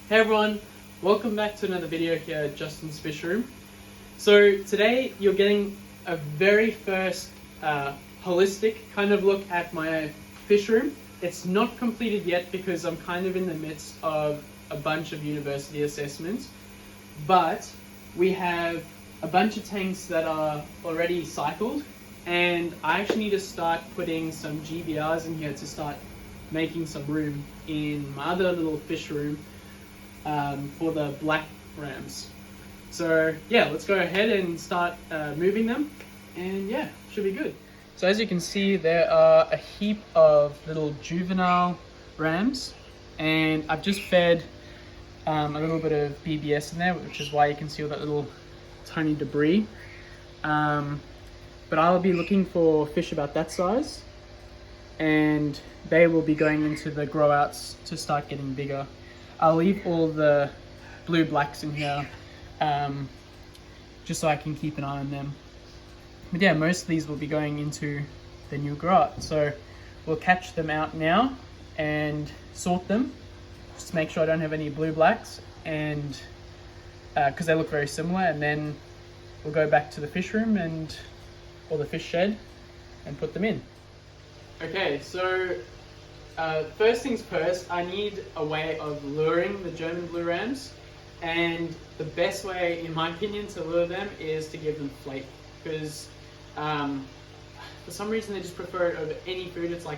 Hey everyone, welcome back to another video here at Justin's Fish Room. So today you're getting a very first holistic kind of look at my fish room. It's not completed yet because I'm kind of in the midst of a bunch of university assessments, but we have a bunch of tanks that are already cycled, and I actually need to start putting some GBRs in here to start making some room in my other little fish room for the black RAMS. So yeah, let's go ahead and start moving them, and yeah, should be good. So as you can see, there are a heap of little juvenile RAMS, and I've just fed a little bit of BBS in there, which is why you can see all that little tiny debris. But I'll be looking for fish about that size, and they will be going into the grow outs to start getting bigger. I'll leave all the blue blacks in here just so I can keep an eye on them. But yeah, most of these will be going into the new grow out. So we'll catch them out now and sort them, just to make sure I don't have any blue blacks, and because they look very similar, and then we'll go back to the fish room or the fish shed and put them in. Okay, so first things first, I need a way of luring the German blue rams, and the best way, in my opinion, to lure them is to give them flake, because for some reason they just prefer it over any food. It's like,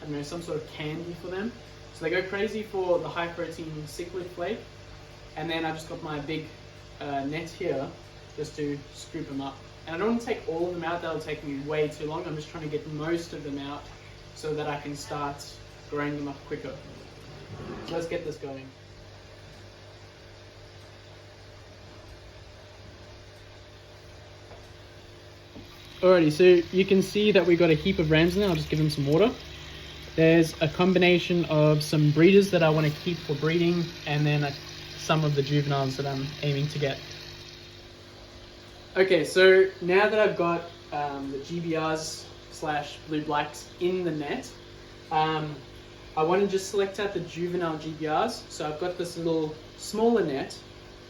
I don't know, some sort of candy for them. So they go crazy for the high protein cichlid flake, and then I just got my big net here just to scoop them up. And I don't want to take all of them out, that'll take me way too long. I'm just trying to get most of them out so that I can start growing them up quicker. So let's get this going. Alrighty, so you can see that we've got a heap of rams now. I'll just give them some water. There's a combination of some breeders that I want to keep for breeding, and then some of the juveniles that I'm aiming to get. Okay, so now that I've got the GBRs / blue blacks in the net, I want to just select out the juvenile GBRs. So I've got this little smaller net,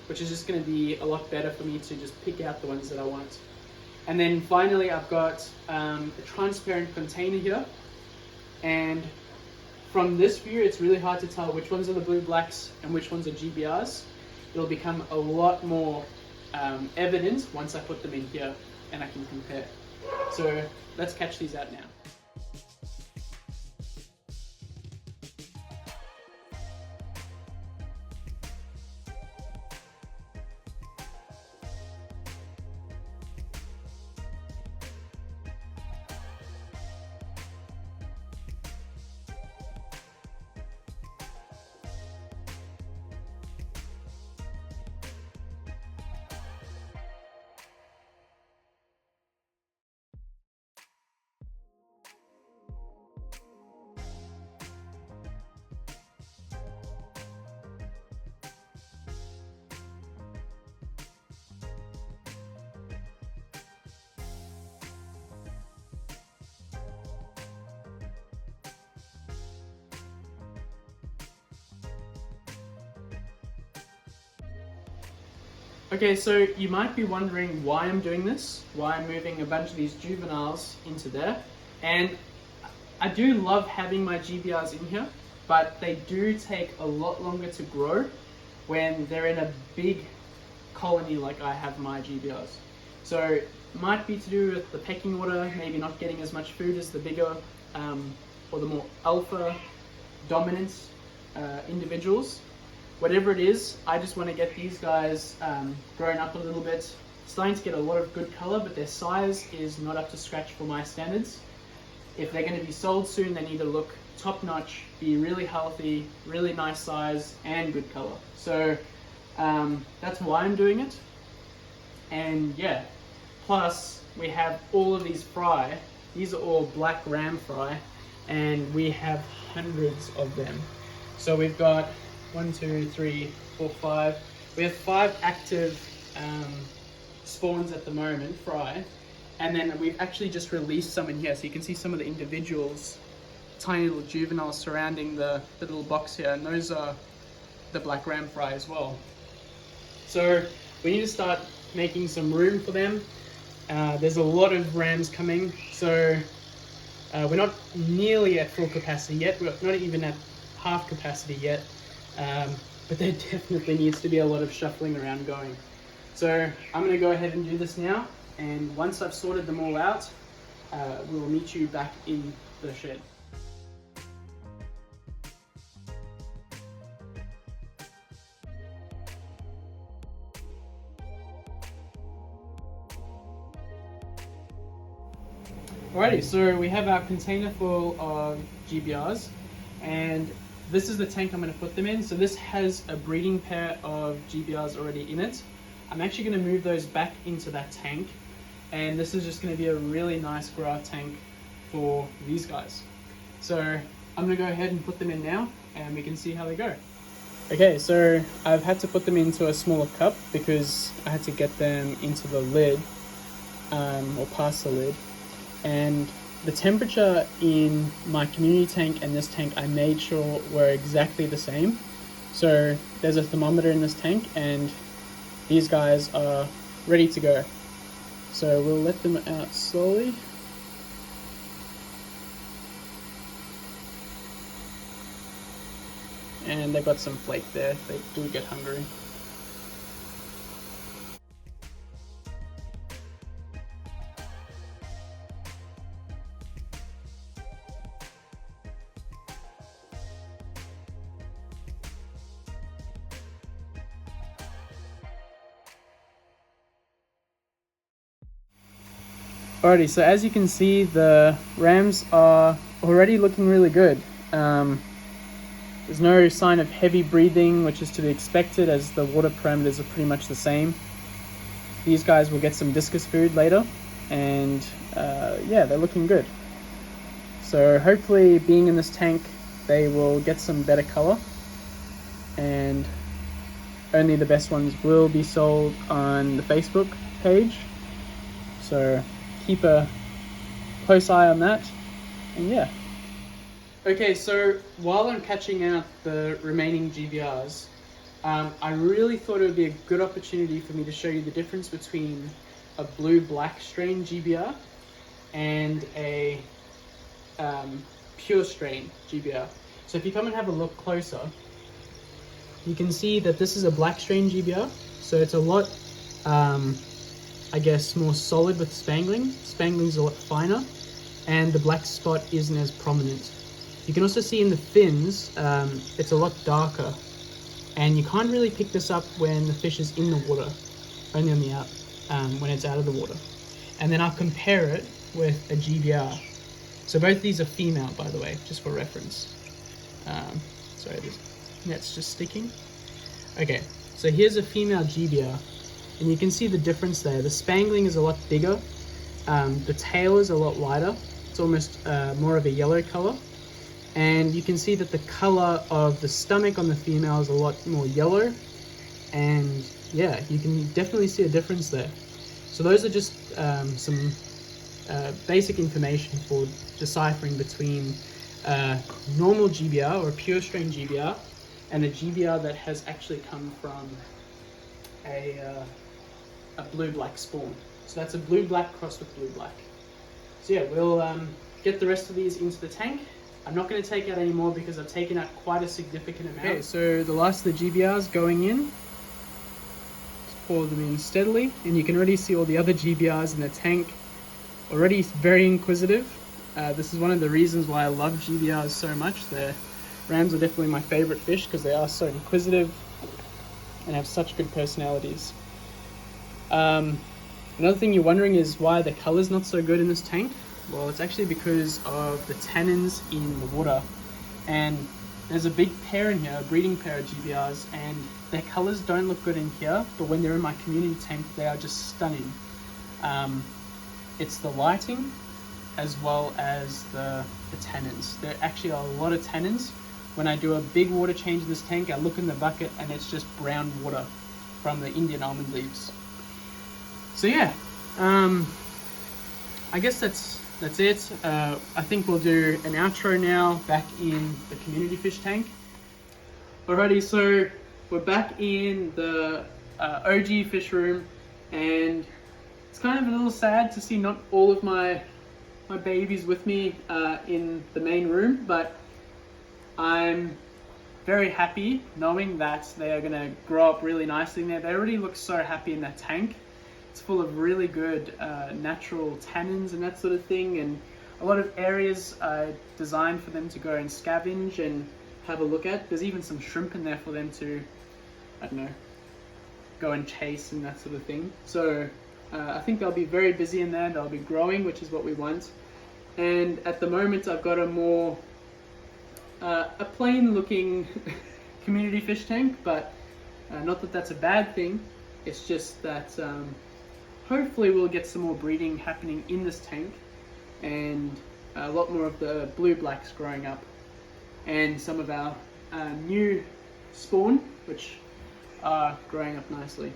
which is just going to be a lot better for me to just pick out the ones that I want. And then finally, I've got a transparent container here. And from this view, it's really hard to tell which ones are the blue blacks and which ones are GBRs. It'll become a lot more evident once I put them in here and I can compare. So let's catch these out now. Okay, so you might be wondering why I'm doing this, why I'm moving a bunch of these juveniles into there. And I do love having my GBRs in here, but they do take a lot longer to grow when they're in a big colony like I have my GBRs. So it might be to do with the pecking order, maybe not getting as much food as the bigger or the more alpha dominant individuals. Whatever it is, I just want to get these guys growing up a little bit, starting to get a lot of good color, but their size is not up to scratch for my standards. If they're going to be sold soon, they need to look top notch, be really healthy, really nice size, and good color. So that's why I'm doing it. And yeah, plus we have all of these fry. These are all black ram fry, and we have hundreds of them. So we've got 1, 2, 3, 4, 5. We have 5 active spawns at the moment, fry, and then we've actually just released some in here. So you can see some of the individuals, tiny little juveniles surrounding the little box here, and those are the black ram fry as well. So we need to start making some room for them. There's a lot of rams coming, so we're not nearly at full capacity yet. We're not even at half capacity yet, but there definitely needs to be a lot of shuffling around going. So I'm going to go ahead and do this now, and once I've sorted them all out, we'll meet you back in the shed. Alrighty, so we have our container full of GBRs, and this is the tank I'm going to put them in. So this has a breeding pair of GBRs already in it. I'm actually going to move those back into that tank, and this is just going to be a really nice grow tank for these guys. So I'm going to go ahead and put them in now, and we can see how they go. Okay, so I've had to put them into a smaller cup because I had to get them into the lid, or past the lid. And the temperature in my community tank and this tank I made sure were exactly the same. So there's a thermometer in this tank, and these guys are ready to go. So we'll let them out slowly. And they've got some flake there, they do get hungry. Alrighty, so as you can see, the rams are already looking really good. There's no sign of heavy breathing, which is to be expected as the water parameters are pretty much the same. These guys will get some discus food later, and yeah, they're looking good. So hopefully, being in this tank, they will get some better color, and only the best ones will be sold on the Facebook page. So keep a close eye on that, and yeah. Okay, so while I'm catching out the remaining GBRs, I really thought it would be a good opportunity for me to show you the difference between a blue-black strain GBR and a pure strain GBR. So if you come and have a look closer, you can see that this is a black strain GBR, so it's a lot I guess more solid with spangling. Spangling's a lot finer, and the black spot isn't as prominent. You can also see in the fins, it's a lot darker, and you can't really pick this up when the fish is in the water, only on the out, when it's out of the water. And then I'll compare it with a GBR. So both these are female, by the way, just for reference. Sorry, this net's just sticking. Okay, so here's a female GBR. And you can see the difference there. The spangling is a lot bigger. The tail is a lot lighter. It's almost more of a yellow color. And you can see that the color of the stomach on the female is a lot more yellow. And yeah, you can definitely see a difference there. So those are just some basic information for deciphering between normal GBR or a pure strain GBR and a GBR that has actually come from a blue-black spawn. So that's a blue-black crossed with blue-black. So yeah, we'll get the rest of these into the tank. I'm not going to take out any more because I've taken out quite a significant amount. Okay, so the last of the GBRs going in. Just pour them in steadily, and you can already see all the other GBRs in the tank. Already very inquisitive. This is one of the reasons why I love GBRs so much. The rams are definitely my favorite fish because they are so inquisitive and have such good personalities. Another thing you're wondering is why the color's not so good in this tank. Well, it's actually because of the tannins in the water, and there's a big pair in here, a breeding pair of GBRs, and their colors don't look good in here, but when they're in my community tank, they are just stunning. It's the lighting as well as the tannins. There actually are a lot of tannins. When I do a big water change in this tank, I look in the bucket and it's just brown water from the Indian almond leaves. So yeah, I guess that's it. I think we'll do an outro now back in the community fish tank. Alrighty, so we're back in the OG fish room, and it's kind of a little sad to see not all of my babies with me in the main room, but I'm very happy knowing that they are going to grow up really nicely in there. They already look so happy in that tank. It's full of really good natural tannins and that sort of thing, and a lot of areas designed for them to go and scavenge and have a look at. There's even some shrimp in there for them to, I don't know, go and chase and that sort of thing. So I think they'll be very busy in there. They'll be growing, which is what we want. And at the moment I've got a more a plain looking community fish tank, but not that that's a bad thing. It's just that hopefully we'll get some more breeding happening in this tank, and a lot more of the blue blacks growing up, and some of our new spawn, which are growing up nicely.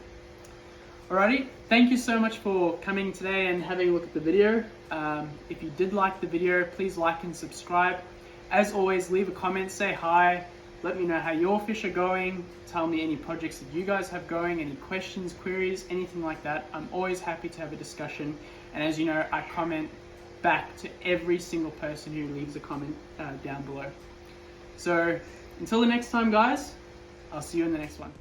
Alrighty, thank you so much for coming today and having a look at the video. If you did like the video, please like and subscribe. As always, leave a comment, say hi, let me know how your fish are going, tell me any projects that you guys have going, any questions, queries, anything like that. I'm always happy to have a discussion, and as you know, I comment back to every single person who leaves a comment down below. So until the next time, guys, I'll see you in the next one.